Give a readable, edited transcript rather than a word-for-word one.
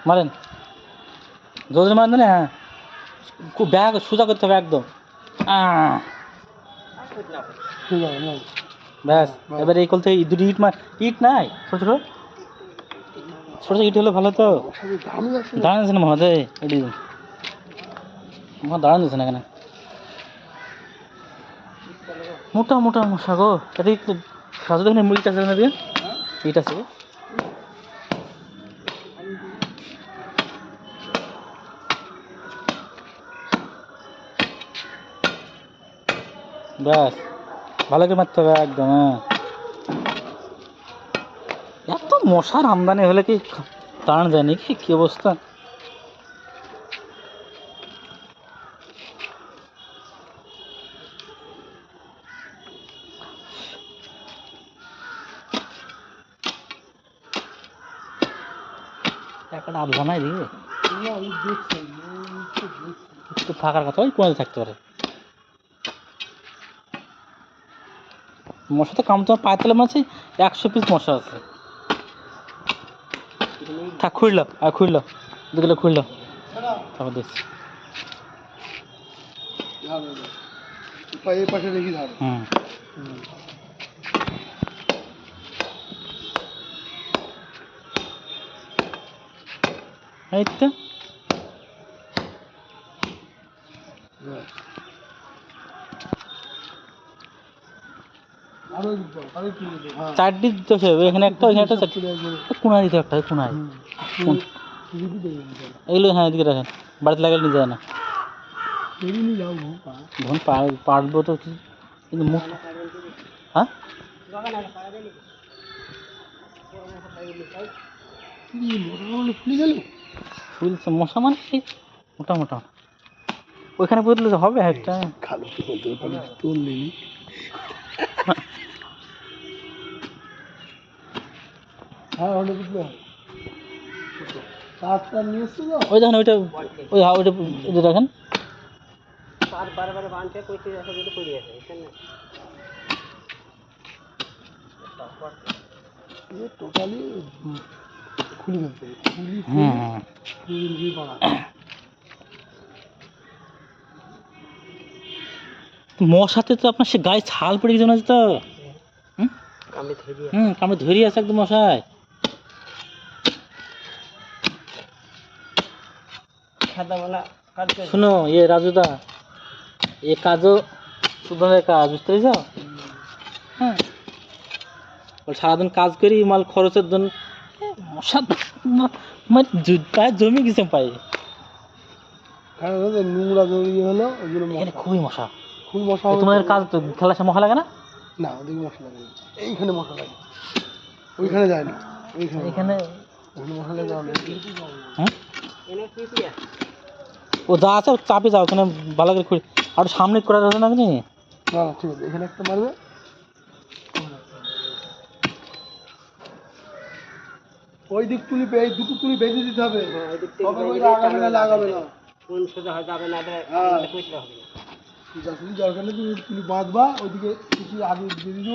মারেন, জোরে মারেন না। হ্যাঁ, খুব ব্যাগ সোজা করতে হবে একদম। ব্যাস, এবার এই কল থেকে দুটো ইট মার। ইট নাই, ছোট ছোট ছোট ছোট ইট হলে ভালো তো। দাঁড়ান যাচ্ছে না মহাদে, এটি দাঁড়ান যাচ্ছে না কেন? মোটা মোটা মশা গো, এটা সাজু দেখেন ইট আছে না দিয়ে, ইট আছে। ব্যাস, ভালো করে মারতে হবে একদম। হ্যাঁ, এত মশার আমদানি হলে কি দাঁড়ানো যায় নাকি? কি অবস্থা! একটা আবলা নাই দিকে একটু থাকার কথা, ওই কোনাতে থাকতে পারে। মশা তো কাম, তোমার পায়ের তলে মাছি 100 পিস মশা আছে। থাক, খুঁড়ল আর খুঁড়ল, দুগুলো খুঁড়ল, তারপর দেখছি। হুম, এই তো চারটি দিতে হবে, এখানে একটা, ওইখানে একটা, কোনায় দিতে একটা, কোনায়। এগুলো হ্যাঁ এদিকে রাখেন, বাড়িতে লাগালে নিয়ে যায় না। ধরুন পারবো তো, কিন্তু মুখ। হ্যাঁ, ফুলছে মশা মানে সেই মোটা মোটা, ওইখানে বুঝলে তো হবে একটা। ওই দেখেন ওইটা, ওই ওইটা ওইটা দেখেন। মশাতে তো আপনার সে গায়ে ছাল পড়ে গেছে না তো। কামড়ে ধরিয়ে আছে একদম মশায়। শুনো ইয়ে রাজুদা, এ কাজও সুন্দরের কাজ, বুঝতে পেরেছ? হ্যাঁ, সারাদিন কাজ করি, মাল খরচের জন্য মশা মানে পায়ে জমি গেছে পায়ে। নোংরা জড়িয়ে হলো, এখানে খুবই মশা, খুব মশা। তোমাদের কাজ তো খেলার সময় মশা লাগে না? না, ওদিকে মশা লাগে, এইখানে মশা লাগে, ওইখানে যায় না। এখানে মশা লাগে। হ্যাঁ, ও যা আছে চাপে যাও, ওখানে ভালো করে খুঁড়ি। আর সামনে করা যাবে না আপনি? না ঠিক আছে, এখানে একটা মারবে। ওই দিক তুলি, এই দুটো তুলি বেঁধে দিতে হবে, তবে ওই লাগাবে না, লাগাবে না, কোন সোজা হয়ে যাবে না, যতদিন দরকার নেই তুমি তুলি বাঁধবা, ওইদিকে কিছু আগে দিয়ে দিব।